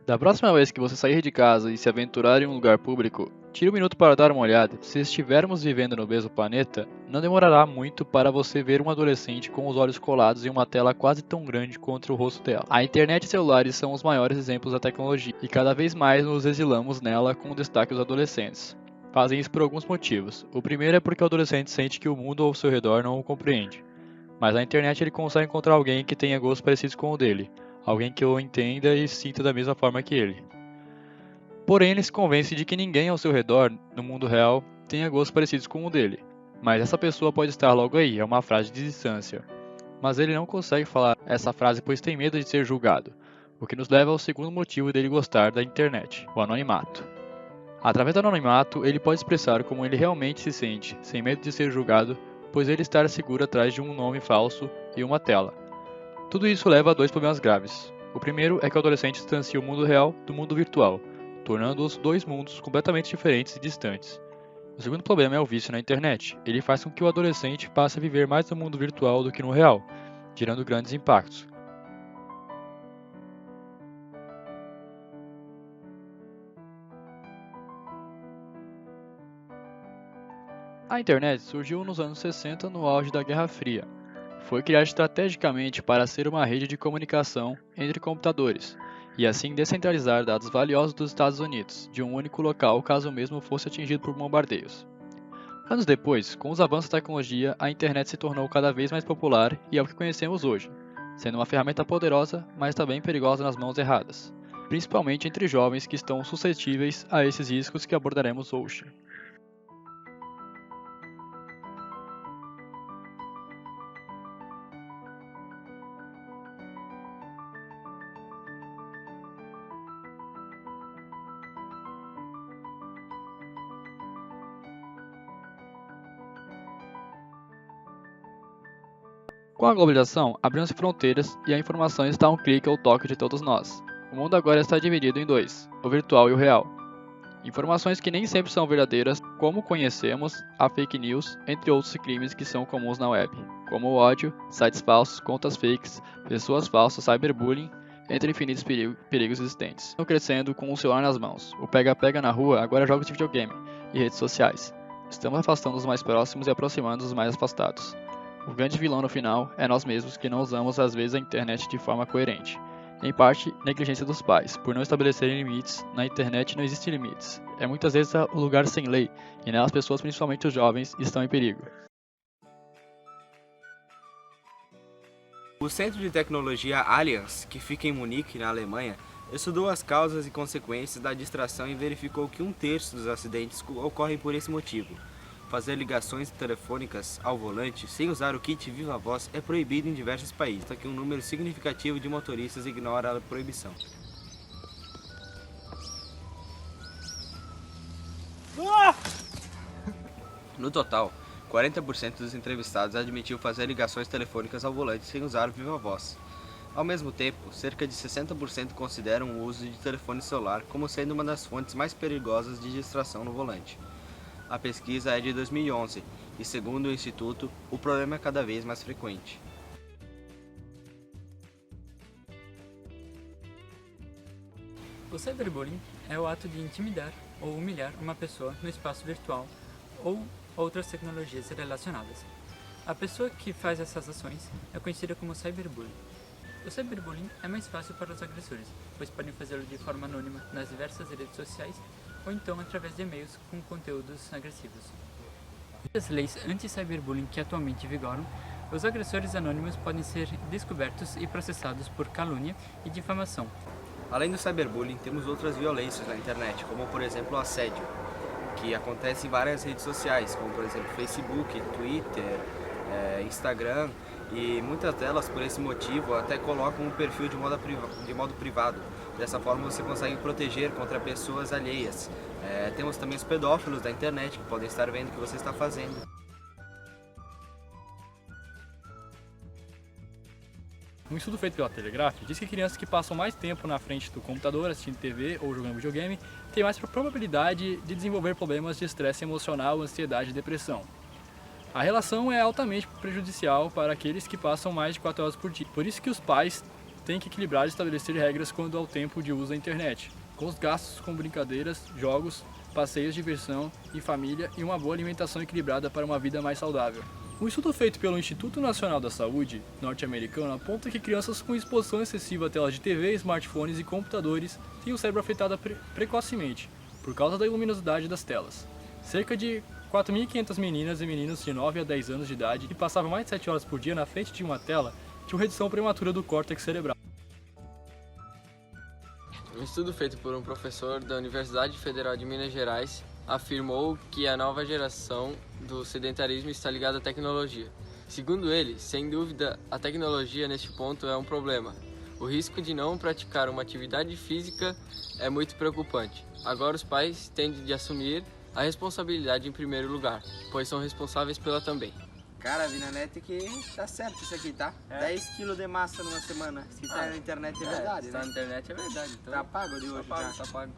Da próxima vez que você sair de casa e se aventurar em um lugar público, tire um minuto para dar uma olhada. Se estivermos vivendo no mesmo planeta, não demorará muito para você ver um adolescente com os olhos colados em uma tela quase tão grande quanto o rosto dela. A internet e celulares são os maiores exemplos da tecnologia, e cada vez mais nos exilamos nela com destaque os adolescentes. Fazem isso por alguns motivos. O primeiro é porque o adolescente sente que o mundo ao seu redor não o compreende. Mas na internet ele consegue encontrar alguém que tenha gostos parecidos com o dele, alguém que o entenda e sinta da mesma forma que ele. Porém, ele se convence de que ninguém ao seu redor, no mundo real, tenha gostos parecidos com o dele. Mas essa pessoa pode estar logo aí, é uma frase de distância. Mas ele não consegue falar essa frase pois tem medo de ser julgado, o que nos leva ao segundo motivo dele gostar da internet, o anonimato. Através do anonimato, ele pode expressar como ele realmente se sente, sem medo de ser julgado, pois ele está seguro atrás de um nome falso e uma tela. Tudo isso leva a dois problemas graves. O primeiro é que o adolescente distancia o mundo real do mundo virtual, tornando os dois mundos completamente diferentes e distantes. O segundo problema é o vício na internet. Ele faz com que o adolescente passe a viver mais no mundo virtual do que no real, gerando grandes impactos. A internet surgiu nos anos 60 no auge da Guerra Fria. Foi criada estrategicamente para ser uma rede de comunicação entre computadores, e assim descentralizar dados valiosos dos Estados Unidos de um único local caso o mesmo fosse atingido por bombardeios. Anos depois, com os avanços da tecnologia, a internet se tornou cada vez mais popular e é o que conhecemos hoje, sendo uma ferramenta poderosa, mas também perigosa nas mãos erradas, principalmente entre jovens que estão suscetíveis a esses riscos que abordaremos hoje. Com a globalização, abriram-se fronteiras e a informação está a um clique ao toque de todos nós. O mundo agora está dividido em dois, o virtual e o real. Informações que nem sempre são verdadeiras, como conhecemos a fake news, entre outros crimes que são comuns na web, como o ódio, sites falsos, contas fakes, pessoas falsas, cyberbullying, entre infinitos perigos existentes. Estão crescendo com o celular nas mãos. O pega-pega na rua agora é jogos de videogame e redes sociais. Estamos afastando os mais próximos e aproximando os mais afastados. O grande vilão no final é nós mesmos que não usamos às vezes a internet de forma coerente. Em parte, negligência dos pais, por não estabelecerem limites. Na internet não existem limites. É muitas vezes o lugar sem lei, e nela as pessoas, principalmente os jovens, estão em perigo. O Centro de Tecnologia Allianz, que fica em Munique, na Alemanha, estudou as causas e consequências da distração e verificou que 1/3 dos acidentes ocorrem por esse motivo. Fazer ligações telefônicas ao volante sem usar o kit Viva Voz é proibido em diversos países, só que um número significativo de motoristas ignora a proibição. No total, 40% dos entrevistados admitiu fazer ligações telefônicas ao volante sem usar o Viva Voz. Ao mesmo tempo, cerca de 60% consideram o uso de telefone celular como sendo uma das fontes mais perigosas de distração no volante. A pesquisa é de 2011 e, segundo o Instituto, o problema é cada vez mais frequente. O cyberbullying é o ato de intimidar ou humilhar uma pessoa no espaço virtual ou outras tecnologias relacionadas. A pessoa que faz essas ações é conhecida como cyberbullying. O cyberbullying é mais fácil para os agressores, pois podem fazê-lo de forma anônima nas diversas redes sociais ou então através de e-mails com conteúdos agressivos. As leis anti-cyberbullying que atualmente vigoram, os agressores anônimos podem ser descobertos e processados por calúnia e difamação. Além do cyberbullying, temos outras violências na internet, como por exemplo o assédio, que acontece em várias redes sociais, como por exemplo Facebook, Twitter, Instagram, e muitas delas, por esse motivo, até colocam um perfil de modo privado. Dessa forma você consegue proteger contra pessoas alheias. Temos também os pedófilos da internet, que podem estar vendo o que você está fazendo. Um estudo feito pela Telegraph diz que crianças que passam mais tempo na frente do computador assistindo TV ou jogando videogame têm mais probabilidade de desenvolver problemas de estresse emocional, ansiedade e depressão. A relação é altamente prejudicial para aqueles que passam mais de 4 horas por dia. Por isso que os pais tem que equilibrar e estabelecer regras quanto ao tempo de uso da internet, com os gastos com brincadeiras, jogos, passeios de diversão em família e uma boa alimentação equilibrada para uma vida mais saudável. Um estudo feito pelo Instituto Nacional da Saúde norte-americano aponta que crianças com exposição excessiva a telas de TV, smartphones e computadores têm o cérebro afetado precocemente, por causa da luminosidade das telas. Cerca de 4.500 meninas e meninos de 9 a 10 anos de idade que passavam mais de 7 horas por dia na frente de uma tela tinham redução prematura do córtex cerebral. Um estudo feito por um professor da Universidade Federal de Minas Gerais afirmou que a nova geração do sedentarismo está ligada à tecnologia. Segundo ele, sem dúvida, a tecnologia neste ponto é um problema. O risco de não praticar uma atividade física é muito preocupante. Agora os pais têm de assumir a responsabilidade em primeiro lugar, pois são responsáveis pela também. Cara, vi na net que tá certo isso aqui, tá? 10 kg de massa numa semana. Se tá na internet é verdade, se né? tá na internet é verdade. Então, Tá pago de hoje, tá pago.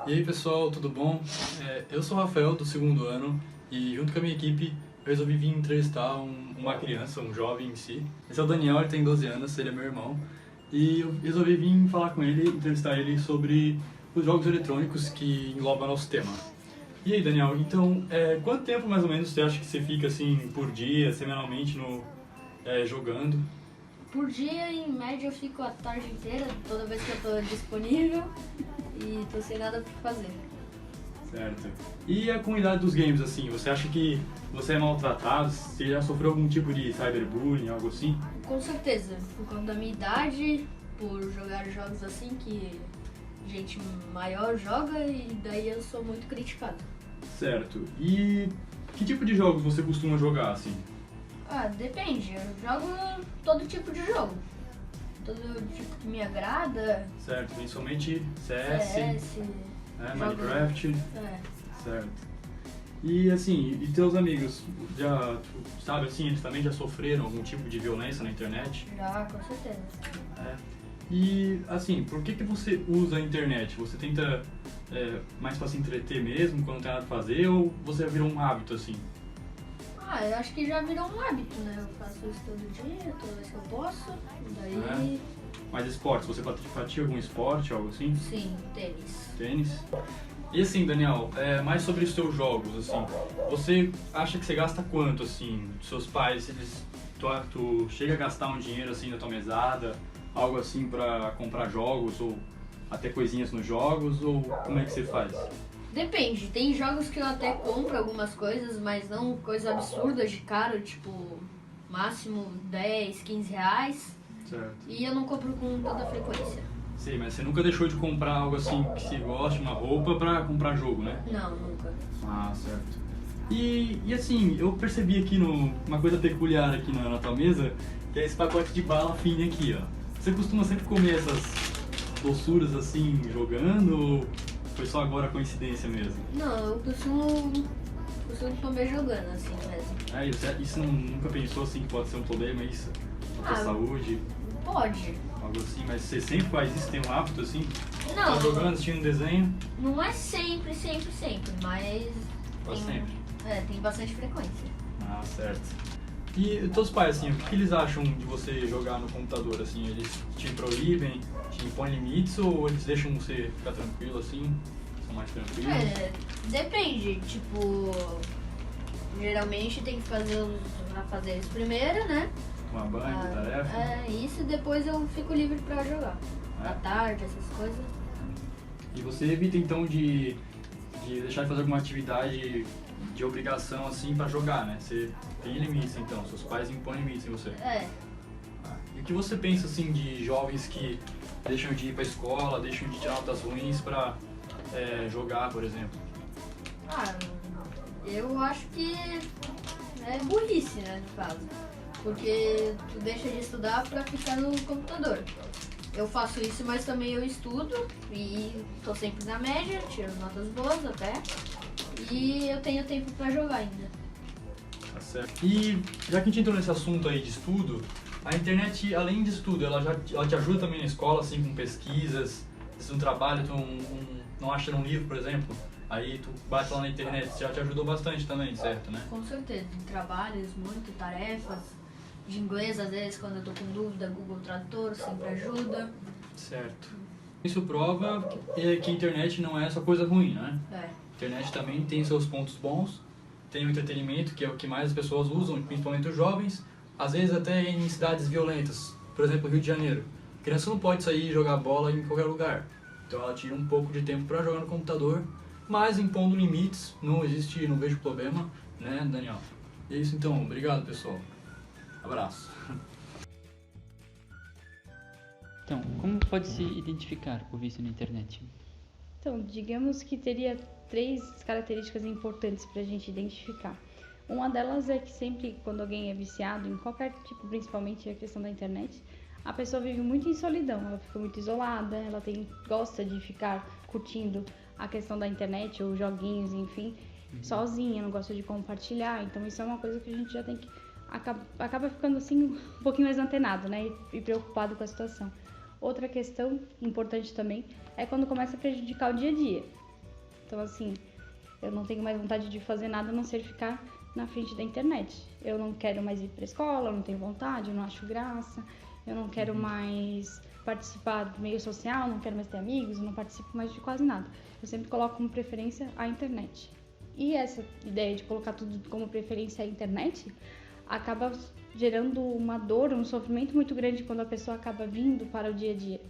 E aí pessoal, tudo bom? Eu sou o Rafael do 2º ano e junto com a minha equipe eu resolvi vir entrevistar uma criança, um jovem em si. Esse é o Daniel, ele tem 12 anos, ele é meu irmão. E eu resolvi vir falar com ele, entrevistar ele sobre os jogos eletrônicos que englobam nosso tema. E aí Daniel, então quanto tempo mais ou menos você acha que você fica assim por dia, semanalmente jogando? Por dia, em média, eu fico a tarde inteira, toda vez que eu tô disponível e tô sem nada pra fazer. Certo. E a comunidade dos games, assim, você acha que você é maltratado? Você já sofreu algum tipo de cyberbullying, algo assim? Com certeza, por conta da minha idade, por jogar jogos assim que gente maior joga e daí eu sou muito criticado. Certo. E que tipo de jogos você costuma jogar, assim? Ah, depende, eu jogo todo tipo de jogo. Todo tipo que me agrada. Certo, principalmente CS, CS, Minecraft. É. Certo. E assim, e teus amigos, já, sabe assim, eles também já sofreram algum tipo de violência na internet? Já, com certeza. É. E assim, por que você usa a internet? Você tenta mais pra se entreter mesmo, quando não tem nada pra fazer, ou você virou um hábito assim? Ah, eu acho que já virou um hábito, né? Eu faço isso todo dia, toda vez que eu posso. Daí. Mas esportes, você pratica algum esporte, algo assim? Sim, tênis. Tênis? E assim, Daniel, mais sobre os seus jogos, assim, você acha que você gasta quanto, assim, seus pais, tu chega a gastar um dinheiro, assim, na tua mesada, algo assim pra comprar jogos, ou até coisinhas nos jogos, ou como é que você faz? Depende, tem jogos que eu até compro algumas coisas, mas não coisas absurdas de caro, tipo, máximo 10, 15 reais. Certo. E eu não compro com tanta frequência. Sim, mas você nunca deixou de comprar algo assim que se goste, uma roupa, pra comprar jogo, né? Não, nunca. Ah, certo. E assim, eu percebi aqui uma coisa peculiar aqui na tua mesa, que é esse pacote de bala fine aqui, ó. Você costuma sempre comer essas doçuras assim, jogando, ou foi só agora coincidência mesmo? Não, eu costumo comer jogando, assim mesmo. Isso nunca pensou assim que pode ser um problema, isso? Pra tua saúde? Pode. Algo assim, mas você sempre faz isso, tem um hábito assim? Não. Tá jogando, assistindo um desenho? Não é sempre, mas... Quase sempre. Tem bastante frequência. Ah, certo. E teus pais, assim, o que eles acham de você jogar no computador, assim? Eles te proíbem, te impõem limites ou eles deixam você ficar tranquilo, assim? São mais tranquilos? Depende, tipo... Geralmente tem que fazer os afazeres primeiro, né? Tomar banho, tarefa? Isso, depois eu fico livre pra jogar. À tarde, essas coisas. E você evita, então, de deixar de fazer alguma atividade de obrigação, assim, pra jogar, né? Você tem limites, então, seus pais impõem limites em você. E o que você pensa, assim, de jovens que deixam de ir pra escola, deixam de tirar notas ruins pra jogar, por exemplo? Eu acho que é burrice, né, no caso. Porque tu deixa de estudar pra ficar no computador. Eu faço isso, mas também eu estudo e tô sempre na média, tiro notas boas até. E eu tenho tempo pra jogar ainda. Tá certo. E já que a gente entrou nesse assunto aí de estudo, A internet, além disso tudo, ela te ajuda também na escola, assim, com pesquisas. Se no trabalho tu não acha num livro, por exemplo, aí tu bate lá na internet, já te ajudou bastante também, certo, né? Com certeza, em trabalhos, muito, tarefas, de inglês às vezes quando eu tô com dúvida, Google Tradutor sempre ajuda. Certo. Isso prova que a internet não é só coisa ruim, né? É. A internet também tem seus pontos bons, tem o entretenimento, que é o que mais as pessoas usam, principalmente os jovens, às vezes até em cidades violentas, por exemplo, Rio de Janeiro. A criança não pode sair e jogar bola em qualquer lugar, então ela tira um pouco de tempo para jogar no computador, mas impondo limites, não vejo problema, né, Daniel? É isso então, obrigado pessoal. Abraço. Então, como pode-se identificar o vício na internet? Então, digamos que teria 3 características importantes para a gente identificar. Uma delas é que sempre quando alguém é viciado em qualquer tipo, principalmente a questão da internet, a pessoa vive muito em solidão, ela fica muito isolada, ela gosta de ficar curtindo a questão da internet ou joguinhos, enfim, sozinha, não gosta de compartilhar. Então isso é uma coisa que a gente já tem que acaba ficando assim um pouquinho mais antenado, né, e preocupado com a situação. Outra questão importante também é quando começa a prejudicar o dia a dia. Então assim, eu não tenho mais vontade de fazer nada a não ser ficar na frente da internet. Eu não quero mais ir para a escola, eu não tenho vontade, eu não acho graça, eu não quero mais participar do meio social, não quero mais ter amigos, eu não participo mais de quase nada. Eu sempre coloco como preferência a internet. E essa ideia de colocar tudo como preferência a internet acaba gerando uma dor, um sofrimento muito grande quando a pessoa acaba vindo para o dia a dia.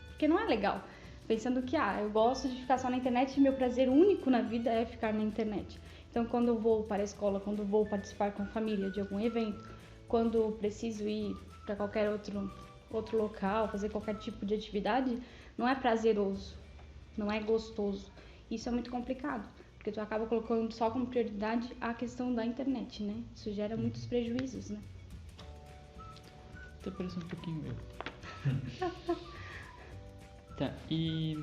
Porque não é legal. Pensando que, eu gosto de ficar só na internet e meu prazer único na vida é ficar na internet. Então, quando eu vou para a escola, quando eu vou participar com a família de algum evento, quando eu preciso ir para qualquer outro local, fazer qualquer tipo de atividade, não é prazeroso, não é gostoso. Isso é muito complicado, porque tu acaba colocando só como prioridade a questão da internet, né? Isso gera muitos prejuízos, né? Tá parecendo um pouquinho eu. Tá, e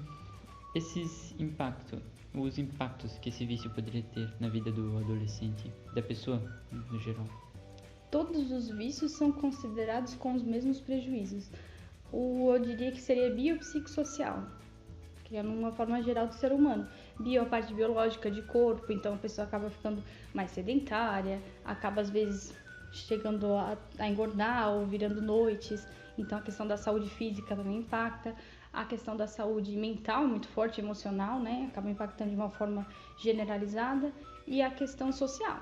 os impactos que esse vício poderia ter na vida do adolescente, da pessoa no geral? Todos os vícios são considerados com os mesmos prejuízos. Eu diria que seria biopsicossocial, que é uma forma geral do ser humano. Bio é a parte biológica de corpo, então a pessoa acaba ficando mais sedentária, acaba às vezes chegando a engordar ou virando noites. Então a questão da saúde física também impacta. A questão da saúde mental, muito forte, emocional, né? Acaba impactando de uma forma generalizada. E a questão social.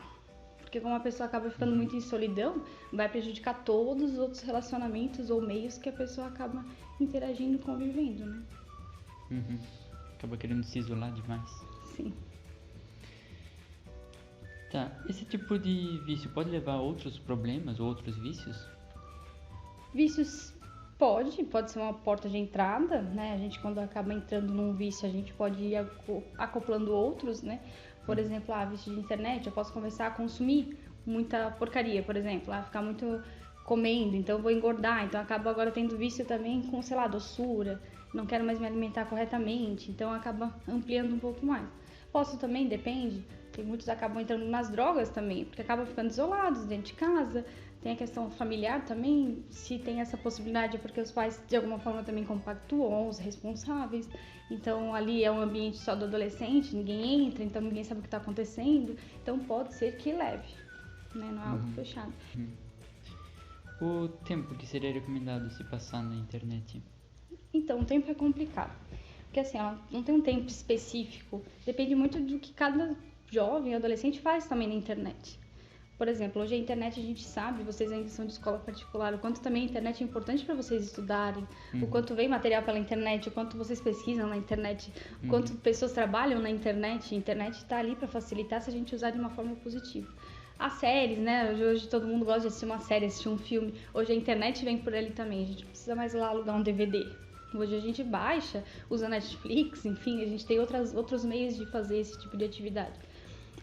Porque como a pessoa acaba ficando muito em solidão, vai prejudicar todos os outros relacionamentos ou meios que a pessoa acaba interagindo e convivendo, né? Acaba querendo se isolar demais. Sim. Tá, esse tipo de vício pode levar a outros problemas ou outros vícios? Vícios pode ser uma porta de entrada, né? A gente quando acaba entrando num vício, a gente pode ir acoplando outros, né? Por exemplo, vício de internet, eu posso começar a consumir muita porcaria, por exemplo, ficar muito comendo, então eu vou engordar, então acabo agora tendo vício também com, sei lá, doçura, não quero mais me alimentar corretamente, então acaba ampliando um pouco mais. Posso também, depende, tem muitos acabam entrando nas drogas também, porque acabam ficando isolados dentro de casa. Tem a questão familiar também, se tem essa possibilidade é porque os pais de alguma forma também compactuam, os responsáveis. Então ali é um ambiente só do adolescente, ninguém entra, então ninguém sabe o que está acontecendo. Então pode ser que leve, né? Não é algo fechado. O tempo que seria recomendado se passar na internet? Então, o tempo é complicado. Porque assim, não tem um tempo específico. Depende muito do que cada jovem, adolescente faz também na internet. Por exemplo, hoje a internet a gente sabe, vocês ainda são de escola particular, o quanto também a internet é importante para vocês estudarem, o quanto vem material pela internet, o quanto vocês pesquisam na internet, o quanto pessoas trabalham na internet. A internet está ali para facilitar se a gente usar de uma forma positiva. As séries, né? Hoje todo mundo gosta de assistir uma série, assistir um filme. Hoje a internet vem por ali também, a gente não precisa mais ir lá alugar um DVD. Hoje a gente baixa, usa Netflix, enfim, a gente tem outros meios de fazer esse tipo de atividade.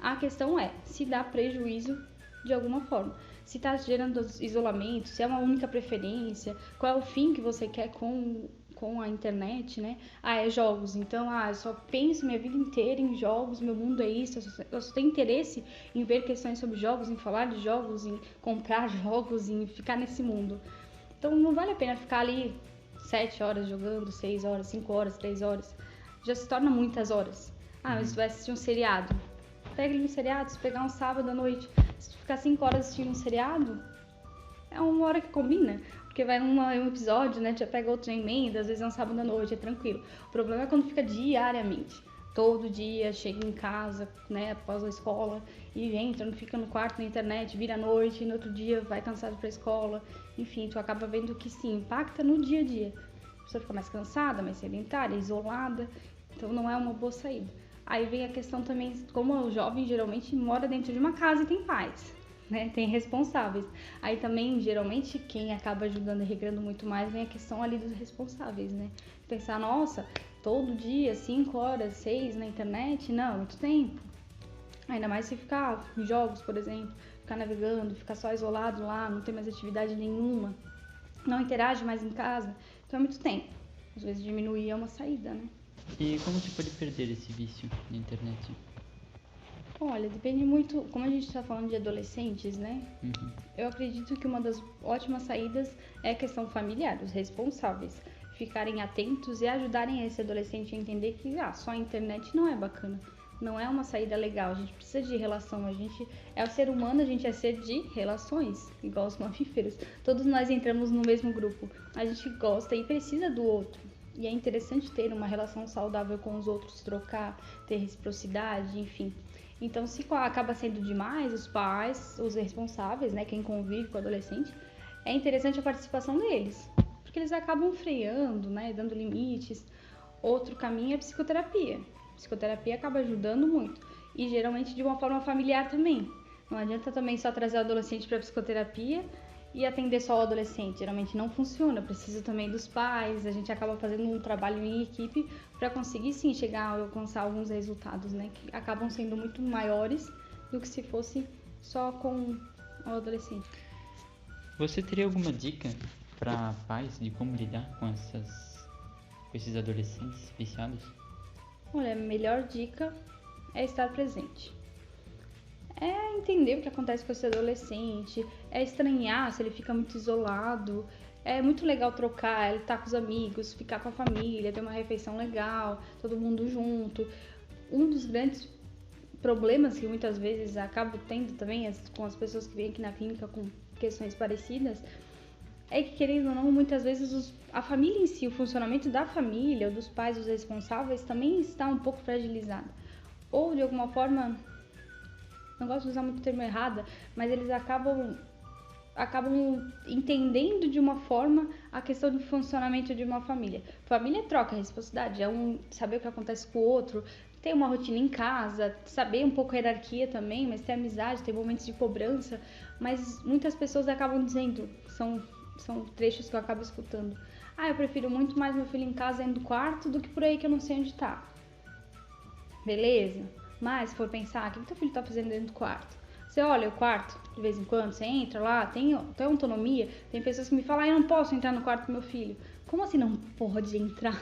A questão é se dá prejuízo de alguma forma. Se está gerando isolamento, se é uma única preferência, qual é o fim que você quer com com a internet, né? É jogos, então, eu só penso minha vida inteira em jogos, meu mundo é isso, eu só tenho interesse em ver questões sobre jogos, em falar de jogos, em comprar jogos, em ficar nesse mundo. Então não vale a pena ficar ali 7 horas jogando, 6 horas, 5 horas, 3 horas. Já se torna muitas horas. Mas você vai assistir um seriado. Pega ele no seriado, se pegar um sábado à noite, se tu ficar 5 horas assistindo um seriado, é uma hora que combina. Porque vai um episódio, né? Já pega outro emenda, às vezes é um sábado à noite, é tranquilo. O problema é quando fica diariamente. Todo dia, chega em casa, né, após a escola, e entra, não fica no quarto, na internet, vira à noite, e no outro dia vai cansado pra escola. Enfim, tu acaba vendo que sim, impacta no dia a dia. A pessoa fica mais cansada, mais sedentária, isolada, então não é uma boa saída. Aí vem a questão também, como o jovem geralmente mora dentro de uma casa e tem pais, né, tem responsáveis. Aí também, geralmente, quem acaba ajudando e regrando muito mais vem a questão ali dos responsáveis, né. Pensar, nossa, todo dia, 5 horas, 6 na internet, não, muito tempo. Ainda mais se ficar em jogos, por exemplo, ficar navegando, ficar só isolado lá, não ter mais atividade nenhuma, não interage mais em casa, então é muito tempo. Às vezes diminuir é uma saída, né? E como se pode perder esse vício na internet? Olha, depende muito, como a gente está falando de adolescentes, né? Eu acredito que uma das ótimas saídas é a questão familiar, os responsáveis ficarem atentos e ajudarem esse adolescente a entender que só a internet não é bacana, não é uma saída legal, a gente precisa de relação, a gente é o ser humano, a gente é ser de relações, igual os mamíferos, todos nós entramos no mesmo grupo, a gente gosta e precisa do outro, e é interessante ter uma relação saudável com os outros, trocar, ter reciprocidade, enfim. Então, se acaba sendo demais, os pais, os responsáveis, né, quem convive com o adolescente, é interessante a participação deles, porque eles acabam freando, né, dando limites. Outro caminho é a psicoterapia. A psicoterapia acaba ajudando muito, e geralmente de uma forma familiar também. Não adianta também só trazer o adolescente para a psicoterapia e atender só o adolescente. Geralmente não funciona, precisa também dos pais, a gente acaba fazendo um trabalho em equipe para conseguir sim chegar a alcançar alguns resultados, né, que acabam sendo muito maiores do que se fosse só com o adolescente. Você teria alguma dica para pais de como lidar com esses adolescentes viciados? Olha, a melhor dica é estar presente. É entender o que acontece com esse adolescente, é estranhar se ele fica muito isolado. É muito legal trocar, ele tá com os amigos, ficar com a família, ter uma refeição legal, todo mundo junto. Um dos grandes problemas que muitas vezes acabo tendo também com as pessoas que vêm aqui na clínica com questões parecidas é que, querendo ou não, muitas vezes a família em si, o funcionamento da família, ou dos pais, os responsáveis, também está um pouco fragilizado. Ou, de alguma forma, não gosto de usar muito o termo errado, mas eles acabam entendendo de uma forma a questão do funcionamento de uma família. Família troca a responsabilidade, saber o que acontece com o outro, ter uma rotina em casa, saber um pouco a hierarquia também, mas ter amizade, ter momentos de cobrança. Mas muitas pessoas acabam dizendo, são trechos que eu acabo escutando, eu prefiro muito mais meu filho em casa dentro do quarto do que por aí que eu não sei onde tá. Beleza? Mas se for pensar, o que teu filho tá fazendo dentro do quarto? Você olha o quarto, de vez em quando, você entra lá, tem autonomia. Tem pessoas que me falam, eu não posso entrar no quarto do meu filho. Como assim não pode entrar?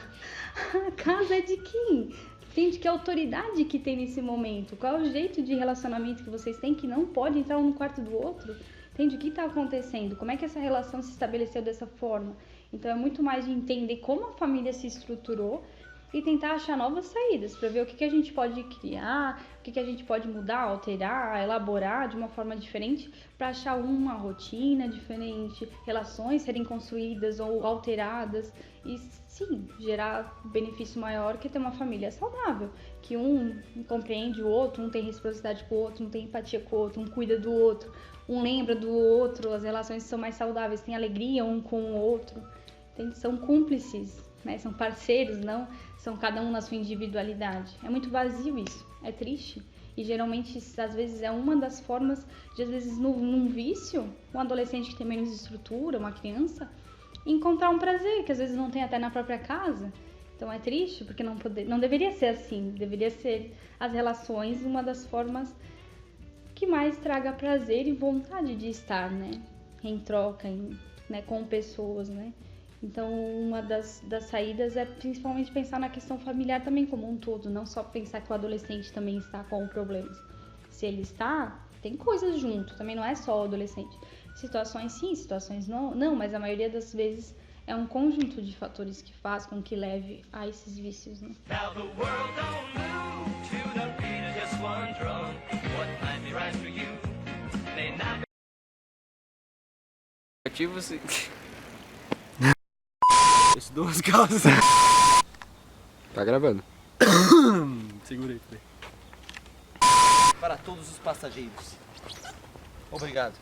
A casa é de quem? Entende que autoridade que tem nesse momento? Qual é o jeito de relacionamento que vocês têm que não pode entrar um no quarto do outro? Entende o que está acontecendo? Como é que essa relação se estabeleceu dessa forma? Então é muito mais de entender como a família se estruturou e tentar achar novas saídas para ver o que a gente pode criar, o que a gente pode mudar, alterar, elaborar de uma forma diferente para achar uma rotina diferente, relações serem construídas ou alteradas e sim, gerar benefício maior que ter uma família saudável, que um compreende o outro, um tem reciprocidade com o outro, um tem empatia com o outro, um cuida do outro, um lembra do outro, as relações são mais saudáveis, tem alegria um com o outro, são cúmplices, né? São parceiros, não são cada um na sua individualidade. É muito vazio isso, é triste. E geralmente, às vezes, é uma das formas de, às vezes, num vício, um adolescente que tem menos estrutura, uma criança, encontrar um prazer, que às vezes não tem até na própria casa. Então é triste, porque não deveria ser assim. Deveria ser as relações uma das formas que mais traga prazer e vontade de estar, né? Em troca, né? Com pessoas, né? Então, uma das saídas é principalmente pensar na questão familiar também como um todo, não só pensar que o adolescente também está com problemas. Se ele está, tem coisas junto, também não é só o adolescente. Situações sim, situações não, mas a maioria das vezes é um conjunto de fatores que faz com que leve a esses vícios, né? Now the world don't move to the beat of just one drum. What might be right for you may not Esses duas causas. Tá gravando. Segura aí, peraí. Para todos os passageiros. Obrigado.